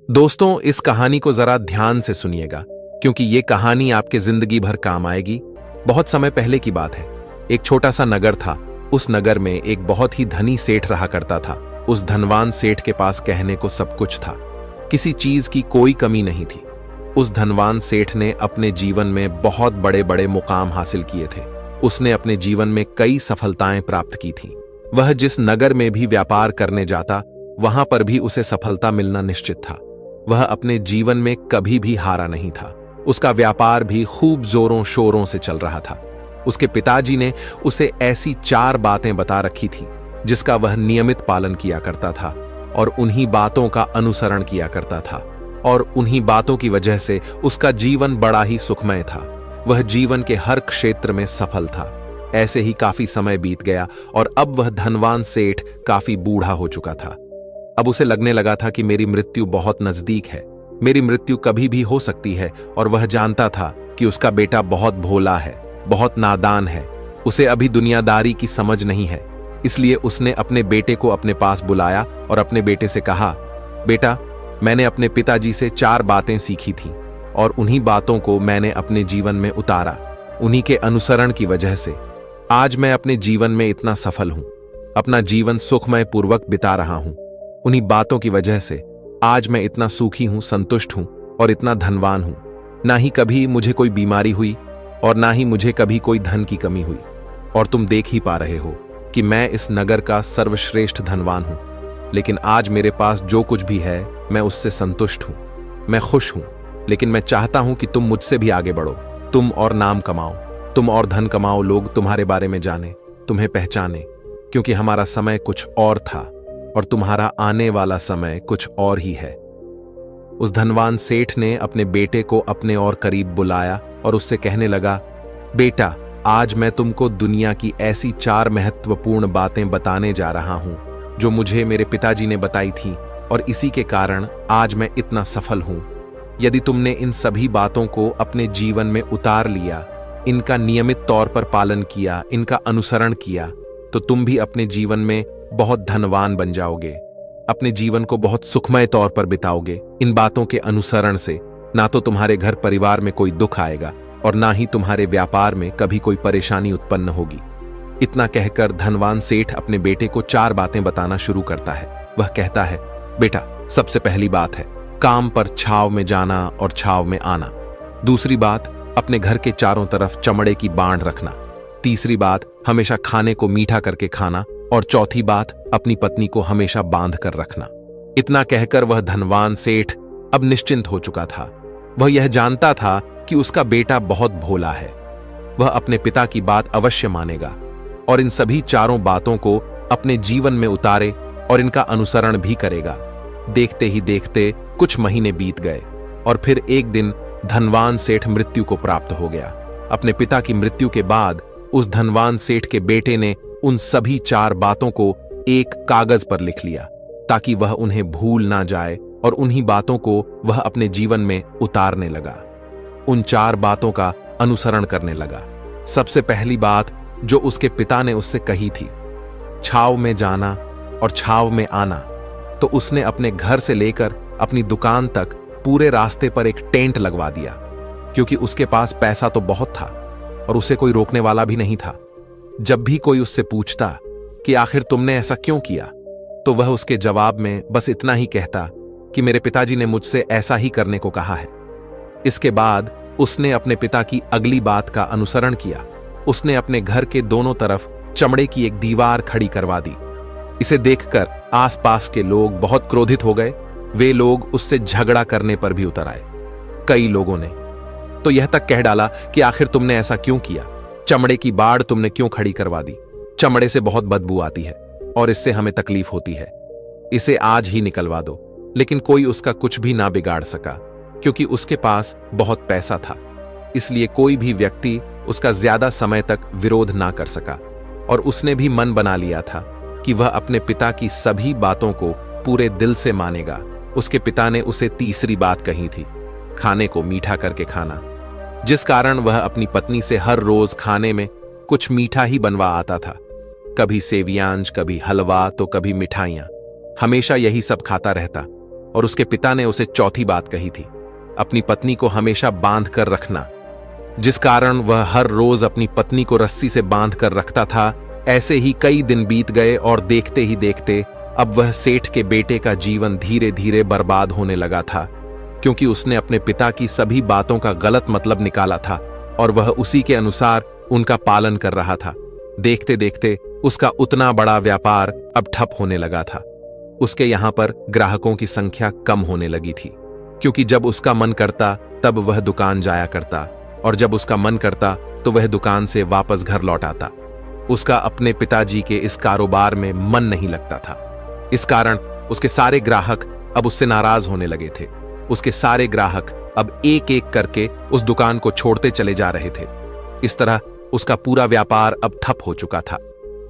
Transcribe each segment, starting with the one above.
दोस्तों, इस कहानी को जरा ध्यान से सुनिएगा क्योंकि ये कहानी आपके जिंदगी भर काम आएगी। बहुत समय पहले की बात है। एक छोटा सा नगर था। उस नगर में एक बहुत ही धनी सेठ रहा करता था। उस धनवान सेठ के पास कहने को सब कुछ था। किसी चीज की कोई कमी नहीं थी। उस धनवान सेठ ने अपने जीवन में बहुत बड़े बड़े मुकाम हासिल किए थे। उसने अपने जीवन में कई सफलताएं प्राप्त की थी। वह जिस नगर में भी व्यापार करने जाता, वहां पर भी उसे सफलता मिलना निश्चित था। वह अपने जीवन में कभी भी हारा नहीं था। उसका व्यापार भी खूब जोरों शोरों से चल रहा था। उसके पिताजी ने उसे ऐसी 4 बातें बता रखी थी जिसका वह नियमित पालन किया करता था और उन्हीं बातों का अनुसरण किया करता था। और उन्हीं बातों की वजह से उसका जीवन बड़ा ही सुखमय था। वह जीवन के हर क्षेत्र में सफल था। ऐसे ही काफी समय बीत गया और अब वह धनवान सेठ काफी बूढ़ा हो चुका था। अब उसे लगने लगा था कि मेरी मृत्यु बहुत नजदीक है। मेरी मृत्यु कभी भी हो सकती है। और वह जानता था कि उसका बेटा बहुत भोला है, बहुत नादान है। उसे अभी दुनियादारी की समझ नहीं है। इसलिए उसने अपने बेटे को अपने पास बुलाया और अपने बेटे से कहा, बेटा, मैंने अपने पिताजी से 4 बातें सीखी थीं और उन्हीं बातों को मैंने अपने जीवन में उतारा। उन्हीं के अनुसरण की वजह से आज मैं अपने जीवन में इतना सफल हूं। अपना जीवन सुखमय पूर्वक बिता रहा हूं। उन्हीं बातों की वजह से आज मैं इतना सुखी हूं, संतुष्ट हूं और इतना धनवान हूं। ना ही कभी मुझे कोई बीमारी हुई और ना ही मुझे कभी कोई धन की कमी हुई। और तुम देख ही पा रहे हो कि मैं इस नगर का सर्वश्रेष्ठ धनवान हूं। लेकिन आज मेरे पास जो कुछ भी है, मैं उससे संतुष्ट हूं। मैं खुश हूं। लेकिन मैं चाहता हूं कि तुम मुझसे भी आगे बढ़ो। तुम और नाम कमाओ, तुम और धन कमाओ, लोग तुम्हारे बारे में जाने, तुम्हें पहचाने। क्योंकि हमारा समय कुछ और था और तुम्हारा आने वाला समय कुछ और ही है। उस धनवान सेठ ने अपने बेटे को अपने और करीब बुलाया और उससे कहने लगा, बेटा, आज मैं तुमको दुनिया की ऐसी 4 महत्वपूर्ण बातें बताने जा रहा हूं जो मुझे मेरे पिताजी ने बताई थी और इसी के कारण आज मैं इतना सफल हूं। यदि तुमने इन सभी बातों को अपने जीवन में उतार लिया, इनका नियमित तौर पर पालन किया, इनका अनुसरण किया, तो तुम भी अपने जीवन में बहुत धनवान बन जाओगे। अपने जीवन को बहुत सुखमय तौर पर बिताओगे। इन बातों के अनुसरण से ना तो तुम्हारे घर परिवार में कोई दुख आएगा और ना ही तुम्हारे व्यापार में कभी कोई परेशानी उत्पन्न होगी। इतना कहकर धनवान सेठ अपने बेटे को 4 बातें बताना शुरू करता है। वह कहता है, बेटा, सबसे पहली बात है काम पर छाव में जाना और छाव में आना। दूसरी बात, अपने घर के चारों तरफ चमड़े की बांध रखना। तीसरी बात, हमेशा खाने को मीठा करके खाना। और चौथी बात, अपनी पत्नी को हमेशा बांध कर रखना। इतना कहकर वह धनवान सेठ अब निश्चिंत हो चुका था। वह यह जानता था कि उसका बेटा बहुत भोला है। वह अपने पिता की बात अवश्य मानेगा और इन सभी 4 बातों को अपने जीवन में उतारे और इनका अनुसरण भी करेगा। देखते ही देखते कुछ महीने बीत गए और फिर एक दिन धनवान सेठ मृत्यु को प्राप्त हो गया। अपने पिता की मृत्यु के बाद उस धनवान सेठ के बेटे ने उन सभी 4 बातों को एक कागज पर लिख लिया ताकि वह उन्हें भूल ना जाए और उन्हीं बातों को वह अपने जीवन में उतारने लगा। उन 4 बातों का अनुसरण करने लगा। सबसे पहली बात जो उसके पिता ने उससे कही थी, छाव में जाना और छाव में आना, तो उसने अपने घर से लेकर अपनी दुकान तक पूरे रास्ते पर एक टेंट लगवा दिया। क्योंकि उसके पास पैसा तो बहुत था और उसे कोई रोकने वाला भी नहीं था। जब भी कोई उससे पूछता कि आखिर तुमने ऐसा क्यों किया, तो वह उसके जवाब में बस इतना ही कहता कि मेरे पिताजी ने मुझसे ऐसा ही करने को कहा है। इसके बाद उसने अपने पिता की अगली बात का अनुसरण किया। उसने अपने घर के दोनों तरफ चमड़े की एक दीवार खड़ी करवा दी। इसे देखकर आसपास के लोग बहुत क्रोधित हो गए। वे लोग उससे झगड़ा करने पर भी उतर आए। कई लोगों ने तो यह तक कह डाला कि आखिर तुमने ऐसा क्यों किया, चमड़े की बाड़ तुमने क्यों खड़ी करवा दी, चमड़े से बहुत बदबू आती है और इससे हमें तकलीफ होती है, इसे आज ही निकलवा दो। लेकिन कोई उसका कुछ भी ना बिगाड़ सका क्योंकि उसके पास बहुत पैसा था। इसलिए कोई भी व्यक्ति उसका ज्यादा समय तक विरोध ना कर सका और उसने भी मन बना लिया था कि वह अपने पिता की सभी बातों को पूरे दिल से मानेगा। उसके पिता ने उसे तीसरी बात कही थी, खाने को मीठा करके खाना, जिस कारण वह अपनी पत्नी से हर रोज खाने में कुछ मीठा ही बनवा आता था। कभी सेवियांज, कभी हलवा, तो कभी मिठाइयां। हमेशा यही सब खाता रहता। और उसके पिता ने उसे चौथी बात कही थी, अपनी पत्नी को हमेशा बांध कर रखना। जिस कारण वह हर रोज अपनी पत्नी को रस्सी से बांध कर रखता था। ऐसे ही कई दिन बीत गए और देखते ही देखते अब वह सेठ के बेटे का जीवन धीरे धीरे बर्बाद होने लगा था, क्योंकि उसने अपने पिता की सभी बातों का गलत मतलब निकाला था और वह उसी के अनुसार उनका पालन कर रहा था। देखते देखते उसका उतना बड़ा व्यापार अब ठप होने लगा था। उसके यहां पर ग्राहकों की संख्या कम होने लगी थी, क्योंकि जब उसका मन करता तब वह दुकान जाया करता और जब उसका मन करता तो वह दुकान से वापस घर लौट आता। उसका अपने पिताजी के इस कारोबार में मन नहीं लगता था। इस कारण उसके सारे ग्राहक अब उससे नाराज होने लगे थे। उसके सारे ग्राहक अब एक एक करके उस दुकान को छोड़ते चले जा रहे थे। इस तरह उसका पूरा व्यापार अब ठप हो चुका था।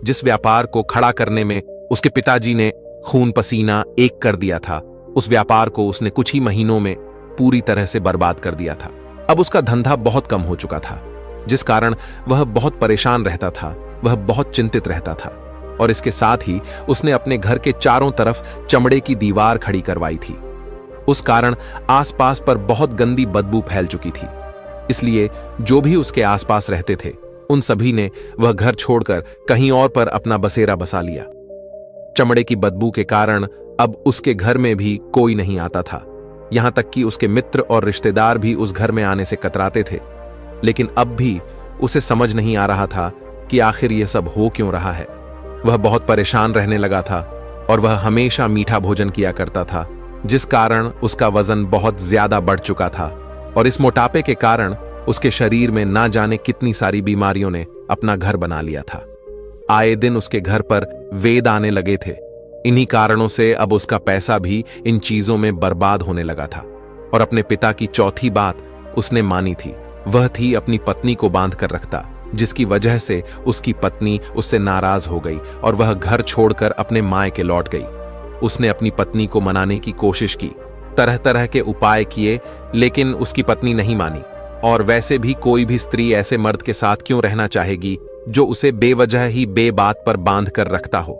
जिस व्यापार को खड़ा करने में उसके पिताजी ने खून पसीना एक कर दिया था, उस व्यापार को उसने कुछ ही महीनों में पूरी तरह से बर्बाद कर दिया था। अब उसका धंधा बहुत कम हो चुका था, जिस कारण वह बहुत परेशान रहता था, वह बहुत चिंतित रहता था। और इसके साथ ही उसने अपने घर के चारों तरफ चमड़े की दीवार खड़ी करवाई थी। उस कारण आसपास पर बहुत गंदी बदबू फैल चुकी थी। इसलिए जो भी उसके आसपास रहते थे उन सभी ने वह घर छोड़कर कहीं और पर अपना बसेरा बसा लिया। चमड़े की बदबू के कारण अब उसके घर में भी कोई नहीं आता था। यहां तक कि उसके मित्र और रिश्तेदार भी उस घर में आने से कतराते थे। लेकिन अब भी उसे समझ नहीं आ रहा था कि आखिर यह सब हो क्यों रहा है। वह बहुत परेशान रहने लगा था और वह हमेशा मीठा भोजन किया करता था, जिस कारण उसका वजन बहुत ज्यादा बढ़ चुका था। और इस मोटापे के कारण उसके शरीर में ना जाने कितनी सारी बीमारियों ने अपना घर बना लिया था। आए दिन उसके घर पर वेद आने लगे थे। इन्हीं कारणों से अब उसका पैसा भी इन चीजों में बर्बाद होने लगा था। और अपने पिता की चौथी बात उसने मानी थी, वह थी अपनी पत्नी को बांध कर रखता, जिसकी वजह से उसकी पत्नी उससे नाराज हो गई और वह घर छोड़कर अपने मायके लौट गई। उसने अपनी पत्नी को मनाने की कोशिश की, तरह तरह के उपाय किए, लेकिन उसकी पत्नी नहीं मानी। और वैसे भी कोई भी स्त्री ऐसे मर्द के साथ क्यों रहना चाहेगी जो उसे बेवजह ही बेबात पर बांध कर रखता हो।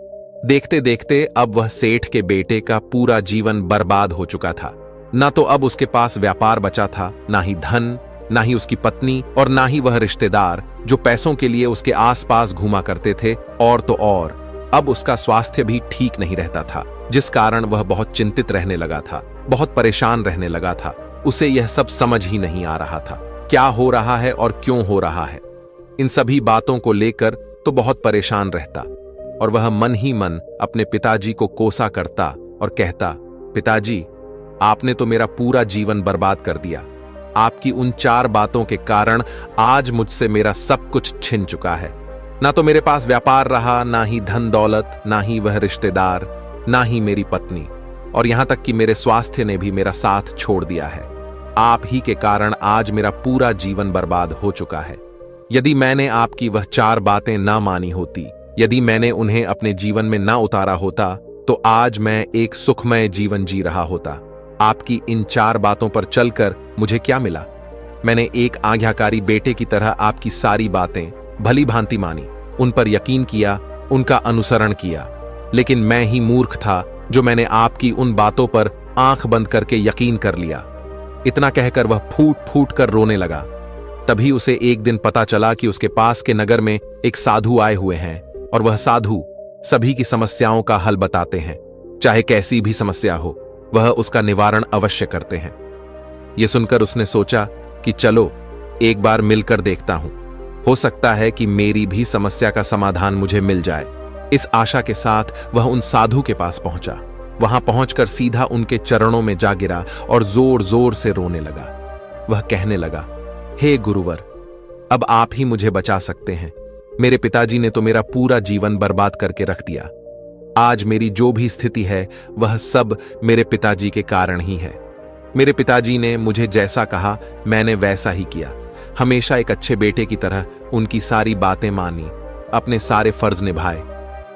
देखते देखते अब वह सेठ के बेटे का पूरा जीवन बर्बाद हो चुका था। ना तो अब उसके पास व्यापार बचा था, ना ही धन, ना ही उसकी पत्नी और ना ही वह रिश्तेदार जो पैसों के लिए उसके आसपास घूमा करते थे। और तो और अब उसका स्वास्थ्य भी ठीक नहीं रहता था, जिस कारण वह बहुत चिंतित रहने लगा था, बहुत परेशान रहने लगा था। उसे यह सब समझ ही नहीं आ रहा था क्या हो रहा है और क्यों हो रहा है। इन सभी बातों को लेकर तो बहुत परेशान रहता और वह मन ही मन अपने पिताजी को कोसा करता और कहता, पिताजी, आपने तो मेरा पूरा जीवन बर्बाद कर दिया। आपकी उन 4 बातों के कारण आज मुझसे मेरा सब कुछ छिन चुका है। ना तो मेरे पास व्यापार रहा, ना ही धन दौलत, ना ही वह रिश्तेदार, ना ही मेरी पत्नी, और यहां तक कि मेरे स्वास्थ्य ने भी मेरा साथ छोड़ दिया है। आप ही के कारण आज मेरा पूरा जीवन बर्बाद हो चुका है। यदि मैंने आपकी वह 4 बातें ना मानी होती, यदि मैंने उन्हें अपने जीवन में ना उतारा होता, तो आज मैं एक सुखमय जीवन जी रहा होता। आपकी इन 4 बातों पर चलकर मुझे क्या मिला? मैंने एक आज्ञाकारी बेटे की तरह आपकी सारी बातें भली भांति मानी, उन पर यकीन किया, उनका अनुसरण किया। लेकिन मैं ही मूर्ख था जो मैंने आपकी उन बातों पर आंख बंद करके यकीन कर लिया। इतना कहकर वह फूट फूट कर रोने लगा। तभी उसे एक दिन पता चला कि उसके पास के नगर में एक साधु आए हुए हैं और वह साधु सभी की समस्याओं का हल बताते हैं। चाहे कैसी भी समस्या हो, वह उसका निवारण अवश्य करते हैं। यह सुनकर उसने सोचा कि चलो एक बार मिलकर देखता हूं, हो सकता है कि मेरी भी समस्या का समाधान मुझे मिल जाए। इस आशा के साथ वह उन साधु के पास पहुंचा। वहां पहुंचकर सीधा उनके चरणों में जा गिरा और जोर जोर से रोने लगा। वह कहने लगा, हे गुरुवर, अब आप ही मुझे बचा सकते हैं। मेरे पिताजी ने तो मेरा पूरा जीवन बर्बाद करके रख दिया। आज मेरी जो भी स्थिति है वह सब मेरे पिताजी के कारण ही है। मेरे पिताजी ने मुझे जैसा कहा मैंने वैसा ही किया। हमेशा एक अच्छे बेटे की तरह उनकी सारी बातें मानी, अपने सारे फर्ज निभाए।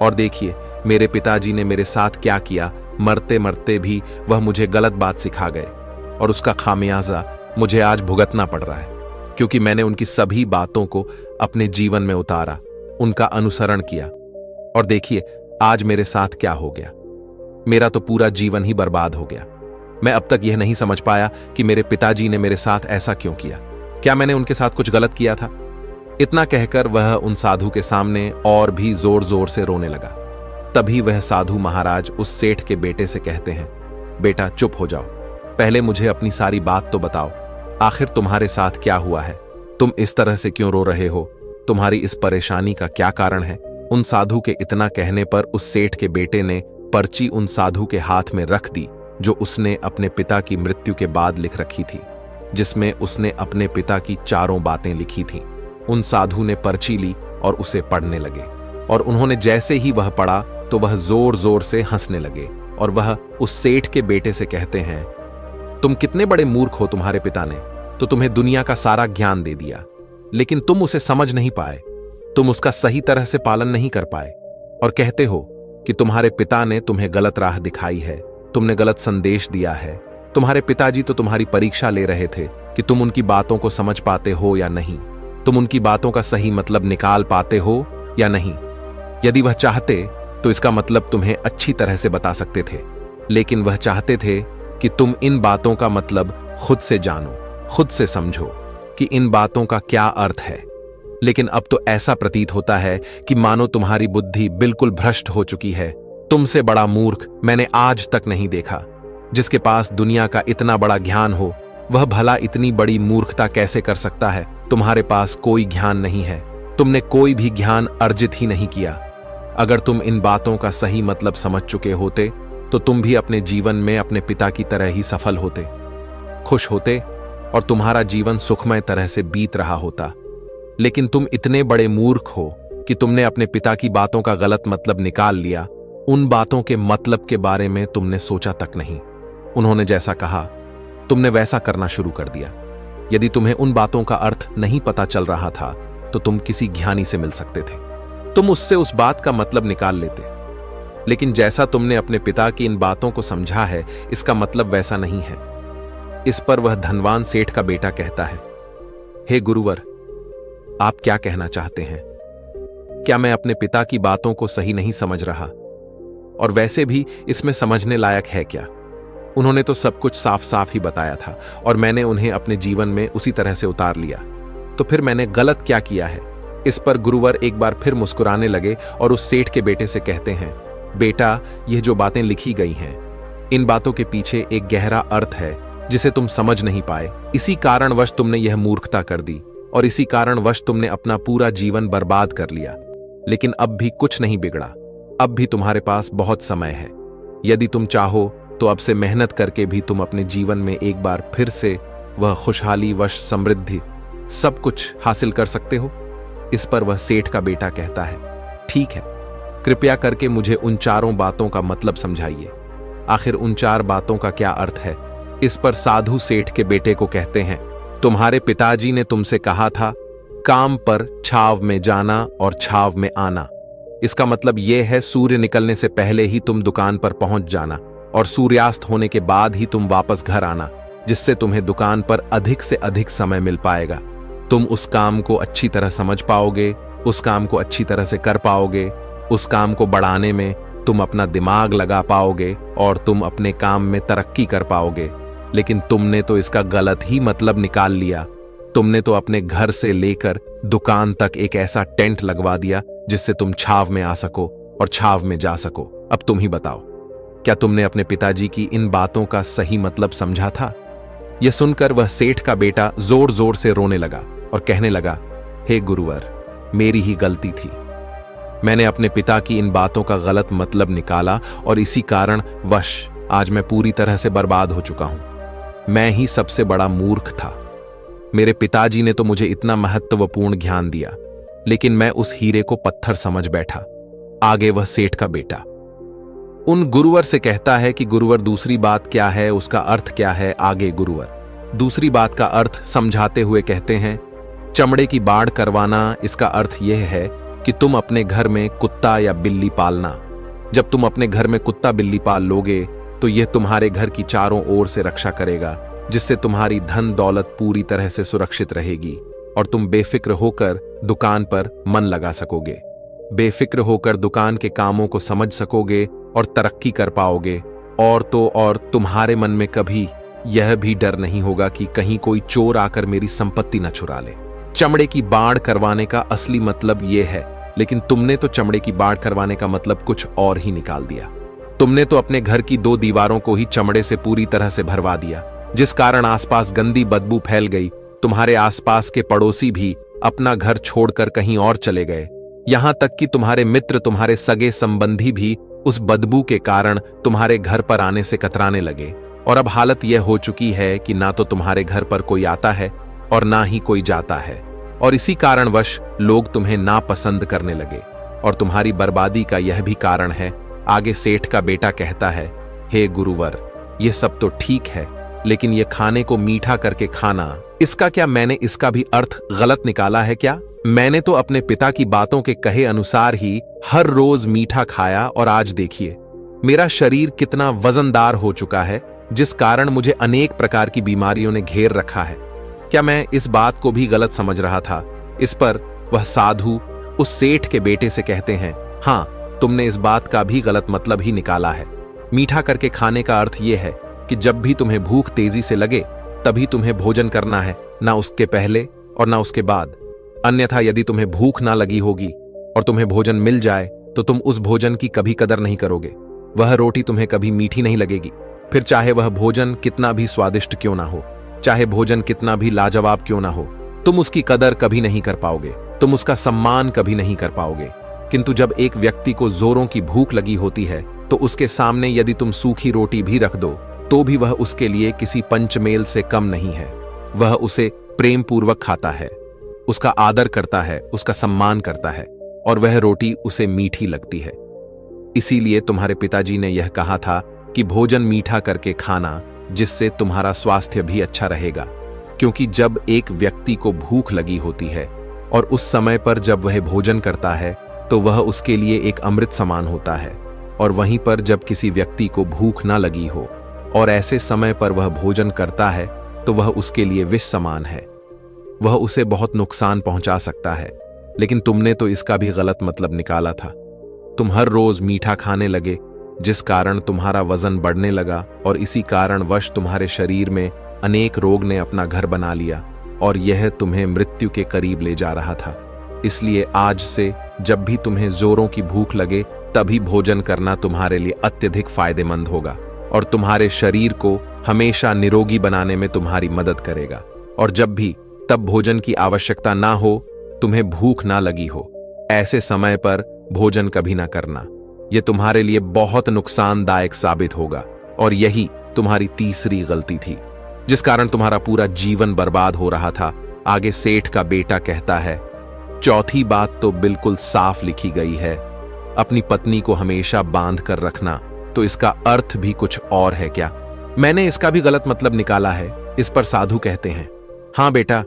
और देखिए मेरे पिताजी ने मेरे साथ क्या किया। मरते मरते भी वह मुझे गलत बात सिखा गए और उसका खामियाजा मुझे आज भुगतना पड़ रहा है, क्योंकि मैंने उनकी सभी बातों को अपने जीवन में उतारा, उनका अनुसरण किया। और देखिए आज मेरे साथ क्या हो गया। मेरा तो पूरा जीवन ही बर्बाद हो गया। मैं अब तक यह नहीं समझ पाया कि मेरे पिताजी ने मेरे साथ ऐसा क्यों किया। क्या मैंने उनके साथ कुछ गलत किया था? इतना कहकर वह उन साधु के सामने और भी जोर जोर से रोने लगा। तभी वह साधु महाराज उस सेठ के बेटे से कहते हैं, बेटा चुप हो जाओ, पहले मुझे अपनी सारी बात तो बताओ। आखिर तुम्हारे साथ क्या हुआ है? तुम इस तरह से क्यों रो रहे हो? तुम्हारी इस परेशानी का क्या कारण है? उन साधु के इतना कहने पर उस सेठ के बेटे ने पर्ची उन साधु के हाथ में रख दी जो उसने अपने पिता की मृत्यु के बाद लिख रखी थी, जिसमें उसने अपने पिता की चारों बातें लिखी थीं। उन साधु ने पर्ची ली और उसे पढ़ने लगे, और उन्होंने जैसे ही वह पढ़ा तो वह जोर जोर से हंसने लगे, और वह उस सेठ के बेटे से कहते हैं, तुम कितने बड़े मूर्ख हो। तुम्हारे पिता ने तो तुम्हें दुनिया का सारा ज्ञान दे दिया, लेकिन तुम उसे समझ नहीं पाए, तुम उसका सही तरह से पालन नहीं कर पाए, और कहते हो कि तुम्हारे पिता ने तुम्हें गलत राह दिखाई है, तुमने गलत संदेश दिया है। तुम्हारे पिताजी तो तुम्हारी परीक्षा ले रहे थे कि तुम उनकी बातों को समझ पाते हो या नहीं, तुम उनकी बातों का सही मतलब निकाल पाते हो या नहीं। यदि वह चाहते तो इसका मतलब तुम्हें अच्छी तरह से बता सकते थे, लेकिन वह चाहते थे कि तुम इन बातों का मतलब खुद से जानो, खुद से समझो कि इन बातों का क्या अर्थ है। लेकिन अब तो ऐसा प्रतीत होता है कि मानो तुम्हारी बुद्धि बिल्कुल भ्रष्ट हो चुकी है। तुमसे बड़ा मूर्ख मैंने आज तक नहीं देखा। जिसके पास दुनिया का इतना बड़ा ज्ञान हो, वह भला इतनी बड़ी मूर्खता कैसे कर सकता है? तुम्हारे पास कोई ज्ञान नहीं है, तुमने कोई भी ज्ञान अर्जित ही नहीं किया। अगर तुम इन बातों का सही मतलब समझ चुके होते तो तुम भी अपने जीवन में अपने पिता की तरह ही सफल होते, खुश होते, और तुम्हारा जीवन सुखमय तरह से बीत रहा होता। लेकिन तुम इतने बड़े मूर्ख हो कि तुमने अपने पिता की बातों का गलत मतलब निकाल लिया। उन बातों के मतलब के बारे में तुमने सोचा तक नहीं। उन्होंने जैसा कहा तुमने वैसा करना शुरू कर दिया। यदि तुम्हें उन बातों का अर्थ नहीं पता चल रहा था तो तुम किसी ज्ञानी से मिल सकते थे, तुम उससे उस बात का मतलब निकाल लेते। लेकिन जैसा तुमने अपने पिता की इन बातों को समझा है, इसका मतलब वैसा नहीं है। इस पर वह धनवान सेठ का बेटा कहता है, हे गुरुवर, आप क्या कहना चाहते हैं? क्या मैं अपने पिता की बातों को सही नहीं समझ रहा? और वैसे भी इसमें समझने लायक है क्या? उन्होंने तो सब कुछ साफ साफ ही बताया था और मैंने उन्हें अपने जीवन में उसी तरह से उतार लिया। तो फिर मैंने गलत क्या किया है? इस पर गुरुवर एक बार फिर मुस्कुराने लगे और उस सेठ के बेटे से कहते हैं, बेटा, यह जो बातें लिखी गई हैं, इन बातों के पीछे एक गहरा अर्थ है जिसे तुम समझ नहीं पाए। इसी कारणवश तुमने यह मूर्खता कर दी और इसी कारणवश तुमने अपना पूरा जीवन बर्बाद कर लिया। लेकिन अब भी कुछ नहीं बिगड़ा, अब भी तुम्हारे पास बहुत समय है। यदि तुम चाहो तो अब से मेहनत करके भी तुम अपने जीवन में एक बार फिर से वह खुशहाली, वश, समृद्धि सब कुछ हासिल कर सकते हो। इस पर वह सेठ का बेटा कहता है, ठीक है, कृपया करके मुझे उन चारों बातों का मतलब समझाइए। आखिर उन चार बातों का क्या अर्थ है? इस पर साधु सेठ के बेटे को कहते हैं, तुम्हारे पिताजी ने तुमसे कहा था, काम पर छाव में जाना और छाव में आना। इसका मतलब यह है सूर्य निकलने से पहले ही तुम दुकान पर पहुंच जाना और सूर्यास्त होने के बाद ही तुम वापस घर आना, जिससे तुम्हें दुकान पर अधिक से अधिक समय मिल पाएगा। तुम उस काम को अच्छी तरह समझ पाओगे, उस काम को अच्छी तरह से कर पाओगे, उस काम को बढ़ाने में तुम अपना दिमाग लगा पाओगे और तुम अपने काम में तरक्की कर पाओगे। लेकिन तुमने तो इसका गलत ही मतलब निकाल लिया। तुमने तो अपने घर से लेकर दुकान तक एक ऐसा टेंट लगवा दिया जिससे तुम छाव में आ सको और छाव में जा सको। अब तुम ही बताओ, क्या तुमने अपने पिताजी की इन बातों का सही मतलब समझा था? यह सुनकर वह सेठ का बेटा जोर जोर से रोने लगा और कहने लगा, हे गुरुवर, मेरी ही गलती थी। मैंने अपने पिता की इन बातों का गलत मतलब निकाला और इसी कारण वश आज मैं पूरी तरह से बर्बाद हो चुका हूं। मैं ही सबसे बड़ा मूर्ख था। मेरे पिताजी ने तो मुझे इतना महत्वपूर्ण ज्ञान दिया, लेकिन मैं उस हीरे को पत्थर समझ बैठा। आगे वह सेठ का बेटा उन गुरुवर से कहता है कि गुरुवर, दूसरी बात क्या है, उसका अर्थ क्या है? आगे गुरुवर दूसरी बात का अर्थ समझाते हुए कहते हैं, चमड़े की बाड़ करवाना, इसका अर्थ यह है कि तुम अपने घर में कुत्ता या बिल्ली पालना। जब तुम अपने घर में कुत्ता बिल्ली पाल लोगे तो यह तुम्हारे घर की चारों ओर से रक्षा करेगा, जिससे तुम्हारी धन दौलत पूरी तरह से सुरक्षित रहेगी और तुम बेफिक्र होकर दुकान पर मन लगा सकोगे, बेफिक्र होकर दुकान के कामों को समझ सकोगे और तरक्की कर पाओगे। और तो और तुम्हारे मन में कभी यह भी डर नहीं होगा कि कहीं कोई चोर आकर मेरी संपत्ति न चुरा ले। चमड़े की बाढ़ करवाने का असली मतलब यह है, लेकिन तुमने तो चमड़े की बाढ़ करवाने का मतलब कुछ और ही निकाल दिया। तुमने तो अपने घर की 2 दीवारों को ही चमड़े से पूरी तरह से भरवा दिया, जिस कारण आसपास गंदी बदबू फैल गई। तुम्हारे आसपास के पड़ोसी भी अपना घर छोड़कर कहीं और चले गए। यहां तक कि तुम्हारे मित्र, तुम्हारे सगे संबंधी भी उस बदबू के कारण तुम्हारे घर पर आने से कतराने लगे। और अब हालत यह हो चुकी है कि ना तो तुम्हारे घर पर कोई आता है और ना ही कोई जाता है, और इसी कारणवश लोग तुम्हें नापसंद करने लगे। और तुम्हारी बर्बादी का यह भी कारण है। आगे सेठ का बेटा कहता है, हे गुरुवर, यह सब तो ठीक है, लेकिन यह खाने को मीठा करके खाना, इसका क्या मैंने इसका भी अर्थ गलत निकाला है क्या? मैंने तो अपने पिता की बातों के कहे अनुसार ही हर रोज मीठा खाया, और आज देखिए मेरा शरीर कितना वजनदार हो चुका है, जिस कारण मुझे अनेक प्रकार की बीमारियों ने घेर रखा है। क्या मैं इस बात को भी गलत समझ रहा था? इस पर वह साधु उस सेठ के बेटे से कहते हैं, हाँ, तुमने इस बात का भी गलत मतलब ही निकाला है। मीठा करके खाने का अर्थ यह है कि जब भी तुम्हें भूख तेजी से लगे तभी तुम्हें भोजन करना है, ना उसके पहले और ना उसके बाद। अन्यथा यदि तुम्हें भूख ना लगी होगी और तुम्हें भोजन मिल जाए तो तुम उस भोजन की कभी कदर नहीं करोगे। वह रोटी तुम्हें कभी मीठी नहीं लगेगी, फिर चाहे वह भोजन कितना भी स्वादिष्ट क्यों ना हो, चाहे भोजन कितना भी लाजवाब क्यों ना हो, तुम उसकी कदर कभी नहीं कर पाओगे, तुम उसका सम्मान कभी नहीं कर पाओगे। किंतु जब एक व्यक्ति को जोरों की भूख लगी होती है तो उसके सामने यदि तुम सूखी रोटी भी रख दो तो भी वह उसके लिए किसी पंचमेल से कम नहीं है। वह उसे प्रेम पूर्वक खाता है, उसका आदर करता है, उसका सम्मान करता है, और वह रोटी उसे मीठी लगती है। इसीलिए तुम्हारे पिताजी ने यह कहा था कि भोजन मीठा करके खाना, जिससे तुम्हारा स्वास्थ्य भी अच्छा रहेगा। क्योंकि जब एक व्यक्ति को भूख लगी होती है और उस समय पर जब वह भोजन करता है तो वह उसके लिए एक अमृत समान होता है, और वहीं पर जब किसी व्यक्ति को भूख ना लगी हो और ऐसे समय पर वह भोजन करता है तो वह उसके लिए विष समान है, वह उसे बहुत नुकसान पहुंचा सकता है। लेकिन तुमने तो इसका भी गलत मतलब निकाला था। तुम हर रोज मीठा खाने लगे, जिस कारण तुम्हारा वजन बढ़ने लगा, और इसी कारणवश तुम्हारे शरीर में अनेक रोग ने अपना घर बना लिया और यह तुम्हें मृत्यु के करीब ले जा रहा था। इसलिए आज से जब भी तुम्हें जोरों की भूख लगे तभी भोजन करना तुम्हारे लिए अत्यधिक फायदेमंद होगा और तुम्हारे शरीर को हमेशा निरोगी बनाने में तुम्हारी मदद करेगा। और जब भी तब भोजन की आवश्यकता ना हो, तुम्हें भूख ना लगी हो, ऐसे समय पर भोजन कभी ना करना। यह तुम्हारे लिए बहुत नुकसानदायक साबित होगा, और यही तुम्हारी तीसरी गलती थी जिस कारण तुम्हारा पूरा जीवन बर्बाद हो रहा था। आगे सेठ का बेटा कहता है, चौथी बात तो बिल्कुल साफ लिखी गई है, अपनी पत्नी को हमेशा बांध कर रखना। तो इसका अर्थ भी कुछ और है क्या? मैंने इसका भी गलत मतलब निकाला है। इस पर साधु कहते हैं, हाँ बेटा,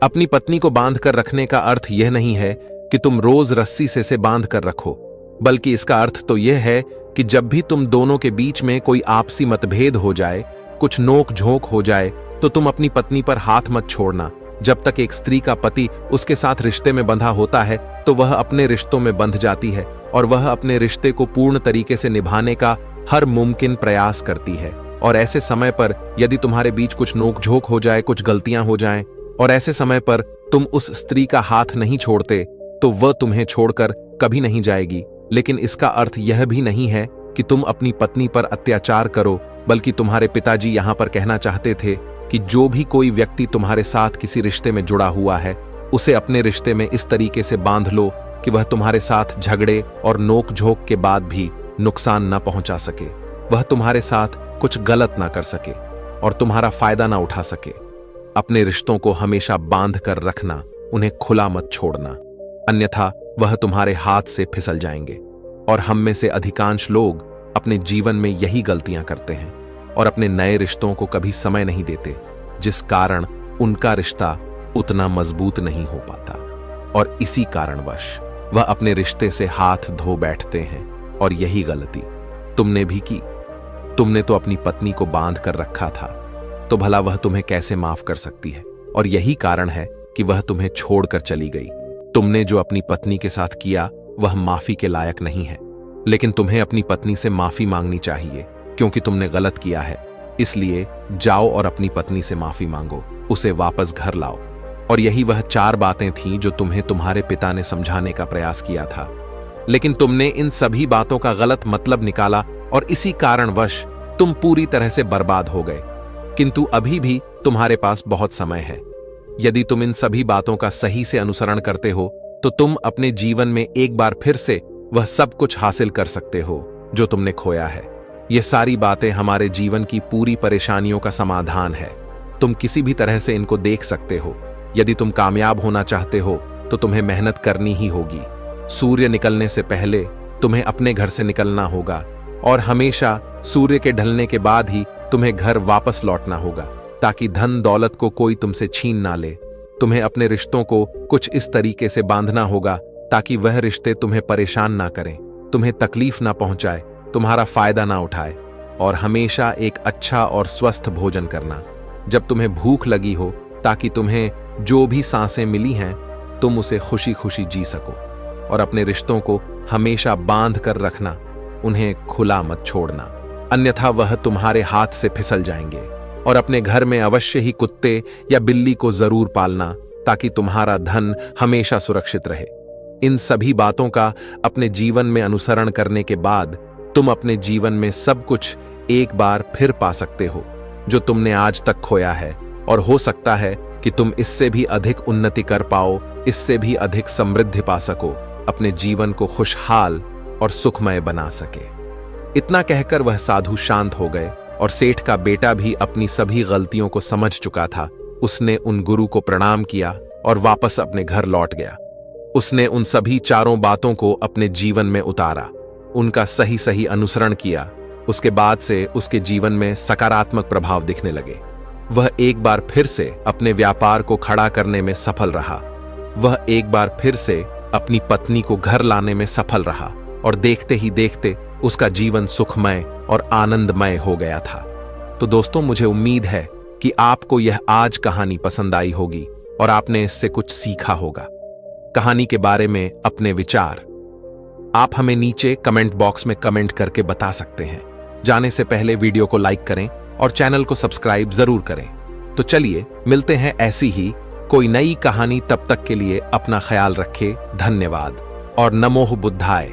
अपनी पत्नी को बांध कर रखने का अर्थ यह नहीं है कि तुम रोज रस्सी से बांध कर रखो, बल्कि इसका अर्थ तो यह है कि जब भी तुम दोनों के बीच में कोई आपसी मतभेद हो जाए, कुछ नोक झोंक हो जाए, तो तुम अपनी पत्नी पर हाथ मत छोड़ना। जब तक एक स्त्री का पति उसके साथ रिश्ते में बंधा होता है तो वह अपने रिश्तों में बंध जाती है और वह अपने रिश्ते को पूर्ण तरीके से निभाने का हर मुमकिन प्रयास करती है। और ऐसे समय पर यदि तुम्हारे बीच कुछ नोकझोंक हो जाए, कुछ गलतियां हो जाएं, और ऐसे समय पर तुम उस स्त्री का हाथ नहीं छोड़ते तो वह तुम्हें छोड़कर कभी नहीं जाएगी। लेकिन इसका अर्थ यह भी नहीं है कि तुम अपनी पत्नी पर अत्याचार करो, बल्कि तुम्हारे पिताजी यहां पर कहना चाहते थे कि जो भी कोई व्यक्ति तुम्हारे साथ किसी रिश्ते में जुड़ा हुआ है, उसे अपने रिश्ते में इस तरीके से बांध लो कि वह तुम्हारे साथ झगड़े और नोक-झोंक के बाद भी नुकसान न पहुंचा सके, वह तुम्हारे साथ कुछ गलत ना कर सके और तुम्हारा फायदा ना उठा सके। अपने रिश्तों को हमेशा बांध कर रखना, उन्हें खुला मत छोड़ना, अन्यथा वह तुम्हारे हाथ से फिसल जाएंगे। और हम में से अधिकांश लोग अपने जीवन में यही गलतियां करते हैं और अपने नए रिश्तों को कभी समय नहीं देते, जिस कारण उनका रिश्ता उतना मजबूत नहीं हो पाता और इसी कारणवश वह अपने रिश्ते से हाथ धो बैठते हैं। और यही गलती तुमने भी की। तुमने तो अपनी पत्नी को बांध कर रखा था, तो भला वह तुम्हें कैसे माफ कर सकती है? और यही कारण है कि वह तुम्हें छोड़कर चली गई। तुमने जो अपनी पत्नी के साथ किया वह माफी के लायक नहीं है, लेकिन तुम्हें अपनी पत्नी से माफी मांगनी चाहिए क्योंकि तुमने गलत किया है। इसलिए जाओ और अपनी पत्नी से माफी मांगो, उसे वापस घर लाओ। और यही वह 4 बातें थीं जो तुम्हें तुम्हारे पिता ने समझाने का प्रयास किया था, लेकिन तुमने इन सभी बातों का गलत मतलब निकाला और इसी कारणवश तुम पूरी तरह से बर्बाद हो गए। किंतु अभी भी तुम्हारे पास बहुत समय है। यदि तुम इन सभी बातों का सही से अनुसरण करते हो तो तुम अपने जीवन में एक बार फिर से वह सब कुछ हासिल कर सकते हो जो तुमने खोया है। ये सारी बातें हमारे जीवन की पूरी परेशानियों का समाधान है। तुम किसी भी तरह से इनको देख सकते हो। यदि तुम कामयाब होना चाहते हो तो तुम्हें मेहनत करनी ही होगी। सूर्य निकलने से पहले तुम्हें अपने घर से निकलना होगा और हमेशा सूर्य के ढलने के बाद ही तुम्हें घर वापस लौटना होगा, ताकि धन दौलत को कोई तुमसे छीन ना ले। तुम्हें अपने रिश्तों को कुछ इस तरीके से बांधना होगा ताकि वह रिश्ते तुम्हें परेशान ना करें, तुम्हें तकलीफ ना पहुंचाए, तुम्हारा फायदा ना उठाए। और हमेशा एक अच्छा और स्वस्थ भोजन करना जब तुम्हें भूख लगी हो, ताकि तुम्हें जो भी सांसें मिली हैं तुम उसे खुशी खुशी जी सको। और अपने रिश्तों को हमेशा बांध कर रखना, उन्हें खुला मत छोड़ना, अन्यथा वह तुम्हारे हाथ से फिसल जाएंगे। और अपने घर में अवश्य ही कुत्ते या बिल्ली को जरूर पालना, ताकि तुम्हारा धन हमेशा सुरक्षित रहे। इन सभी बातों का अपने जीवन में अनुसरण करने के बाद तुम अपने जीवन में सब कुछ एक बार फिर पा सकते हो जो तुमने आज तक खोया है। और हो सकता है कि तुम इससे भी अधिक उन्नति कर पाओ, इससे भी अधिक समृद्धि पा सको, अपने जीवन को खुशहाल और सुखमय बना सके। इतना कहकर वह साधु शांत हो गए और सेठ का बेटा भी अपनी सभी गलतियों को समझ चुका था। उसने उन गुरु को प्रणाम किया और वापस अपने घर लौट गया। उसने उन सभी 4 बातों को अपने जीवन में उतारा, उनका सही सही अनुसरण किया। उसके बाद से उसके जीवन में सकारात्मक प्रभाव दिखने लगे। वह एक बार फिर से अपने व्यापार को खड़ा करने में सफल रहा। वह एक बार फिर से अपनी पत्नी को घर लाने में सफल रहा और देखते ही देखते उसका जीवन सुखमय और आनंदमय हो गया था। तो दोस्तों, मुझे उम्मीद है कि आपको यह आज कहानी पसंद आई होगी और आपने इससे कुछ सीखा होगा। कहानी के बारे में अपने विचार आप हमें नीचे कमेंट बॉक्स में कमेंट करके बता सकते हैं। जाने से पहले वीडियो को लाइक करें और चैनल को सब्सक्राइब जरूर करें। तो चलिए मिलते हैं ऐसी ही कोई नई कहानी। तब तक के लिए अपना ख्याल रखें। धन्यवाद और नमो बुद्धाय।